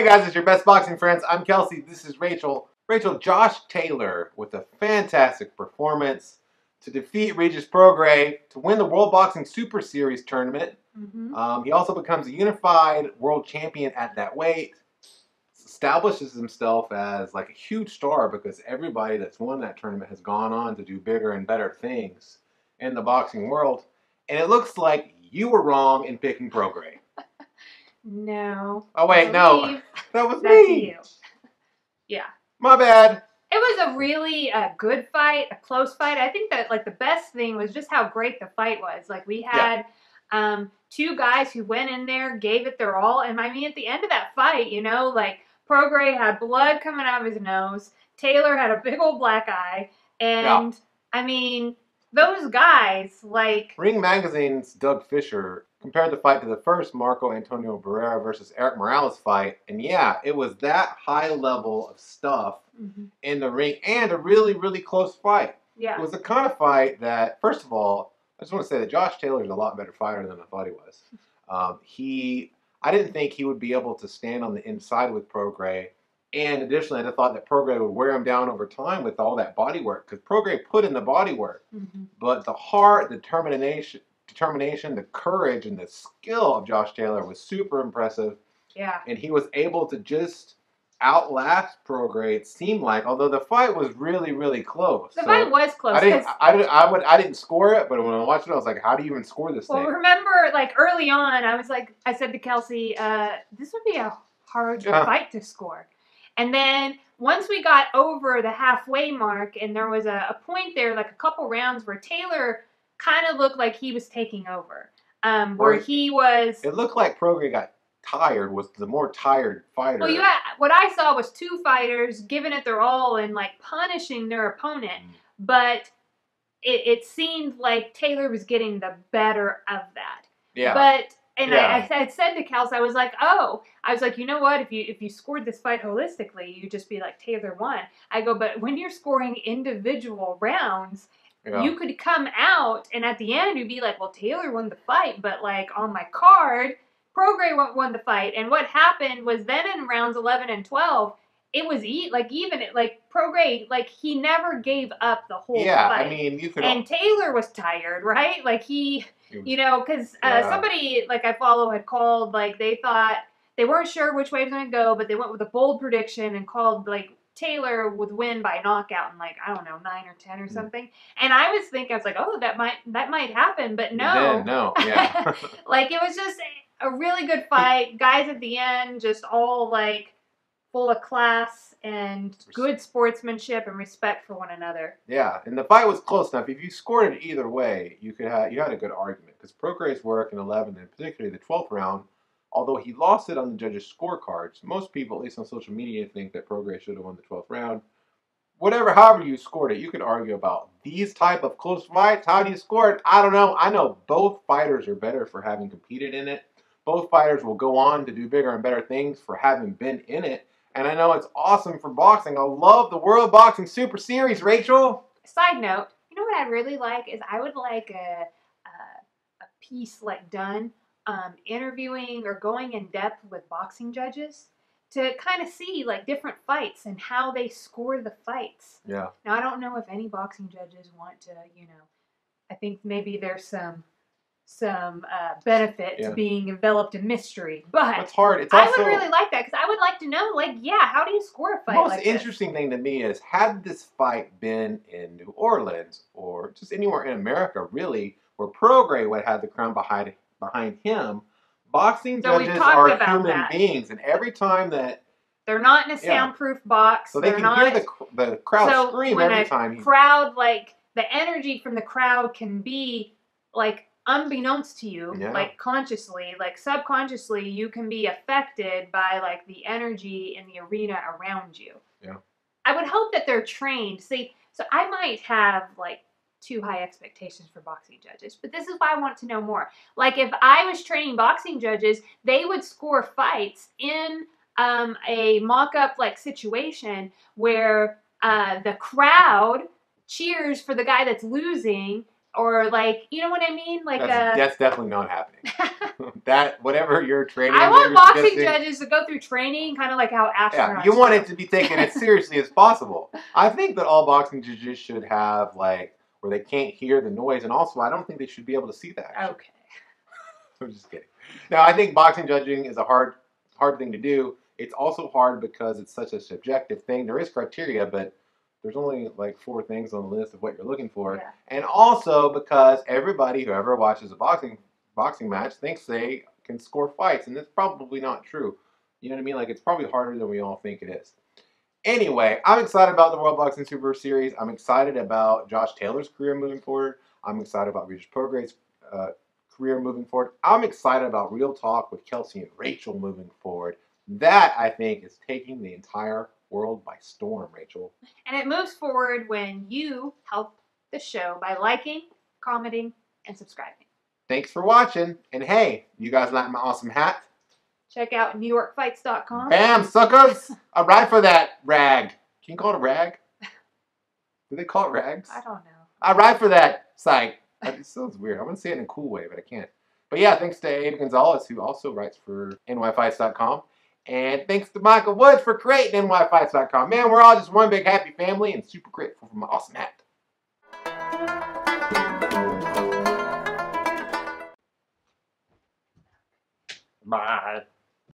guys, it's your best boxing friends. I'm Kelsey. This is Rachel. Rachel, Josh Taylor with a fantastic performance to defeat Regis Prograis to win the World Boxing Super Series tournament. He also becomes a unified world champion at that weight. Establishes himself as like a huge star because everybody that's won that tournament has gone on to do bigger and better things in the boxing world. And it looks like you were wrong in picking Prograis. No. Oh wait, no. That was That's me. you. Yeah. My bad. It was a really good fight, a close fight. I think that like the best thing was just how great the fight was. Like we had two guys who went in there, gave it their all, and I mean at the end of that fight, you know, like Prograis had blood coming out of his nose. Taylor had a big old black eye, and I mean those guys like Ring Magazine's Doug Fisher compared the fight to the first Marco Antonio Barrera versus Eric Morales fight, and yeah, it was that high level of stuff in the ring and a really, really close fight. Yeah. It was the kind of fight that, first of all, I just want to say that Josh Taylor is a lot better fighter than I thought he was. I didn't think he would be able to stand on the inside with Prograis, and additionally, I thought that Prograis would wear him down over time with all that body work, because Prograis put in the body work, but the heart, the determination, the courage, and the skill of Josh Taylor was super impressive. Yeah. And he was able to just outlast Prograis, it seemed like, although the fight was really, really close. The fight was close. I didn't score it, but when I watched it, I was like, how do you even score this thing? Well, remember, like, early on, I said to Kelsey, this would be a hard fight to score. And then once we got over the halfway mark, and there was a point there, like a couple rounds, where Taylor kind of looked like he was taking over. Where he was... It looked like Prograis got tired, was the more tired fighter. Well, what I saw was two fighters giving it their all and, like, punishing their opponent. But it seemed like Taylor was getting the better of that. Yeah. But... And I had said to Kelsey, I was like, you know what? If you scored this fight holistically, you'd just be like, Taylor won. I go, but when you're scoring individual rounds, you could come out, and at the end, you'd be like, well, Taylor won the fight, but like on my card, Prograis won the fight. And what happened was then in rounds 11 and 12, it was Prograis, like he never gave up the whole fight. Yeah, I mean, you could. And Taylor was tired, right? Like you know, because somebody like I follow had called, like they thought they weren't sure which way it was going to go, but they went with a bold prediction and called like Taylor would win by knockout in like, I don't know, 9 or 10 or something. And I was thinking, I was like, oh, that might happen, but no. No, yeah. Like it was just a really good fight. Guys at the end just all like full of class and good sportsmanship and respect for one another. Yeah, and the fight was close enough. If you scored it either way, you had a good argument, because Prograis' work in 11, and particularly the 12th round, although he lost it on the judges' scorecards, most people, at least on social media, think that Prograis should have won the 12th round. However you scored it, you could argue about these type of close fights. How do you score it? I don't know. I know both fighters are better for having competed in it. Both fighters will go on to do bigger and better things for having been in it. And I know it's awesome for boxing. I love the World Boxing Super Series, Rachel. Side note, you know what I'd really like is I would like a piece like done interviewing or going in depth with boxing judges to kind of see like different fights and how they score the fights. Yeah. Now, I don't know if any boxing judges want to, you know, I think maybe there's some benefit to being enveloped in mystery, but it's hard. I would really like that, because I would like to know, like, how do you score a fight like this? The most interesting thing to me is, had this fight been in New Orleans or just anywhere in America, really, where Prograis would have the crown behind him, boxing judges are human beings, and every time that they're not in a soundproof box, so they can hear the crowd scream every time. Crowd, like the energy from the crowd can be like, unbeknownst to you, like consciously, like subconsciously, you can be affected by like the energy in the arena around you. Yeah. I would hope that they're trained. See, so I might have like too high expectations for boxing judges, but this is why I want to know more. Like if I was training boxing judges, they would score fights in a mock-up like situation where the crowd cheers for the guy that's losing. Or like, you know what I mean? Like that's definitely not happening. that whatever your training. I want boxing judges to go through training, kind of like how astronauts. Yeah, you want it to be taken as seriously as possible. I think that all boxing judges should have like where they can't hear the noise, and also I don't think they should be able to see that. Actually. Okay. I'm just kidding. Now I think boxing judging is a hard thing to do. It's also hard because it's such a subjective thing. There is criteria, but there's only like 4 things on the list of what you're looking for. Yeah. And also because everybody who ever watches a boxing match thinks they can score fights, and that's probably not true. You know what I mean? Like, it's probably harder than we all think it is. Anyway, I'm excited about the World Boxing Super Series. I'm excited about Josh Taylor's career moving forward. I'm excited about Regis Prograis' career moving forward. I'm excited about Real Talk with Kelsey and Rachel moving forward. That, I think, is taking the entire world by storm, Rachel. And it moves forward when you help the show by liking, commenting, and subscribing. Thanks for watching. And hey, you guys like my awesome hat? Check out NewYorkFights.com. Bam, suckers! I ride for that rag. Can you call it a rag? Do they call it rags? I don't know. I ride for that site. It sounds weird. I want to say it in a cool way, but I can't. But yeah, thanks to Abe Gonzalez, who also writes for NYFights.com. And thanks to Michael Woods for creating NYFights.com. Man, we're all just one big happy family and super grateful for my awesome hat.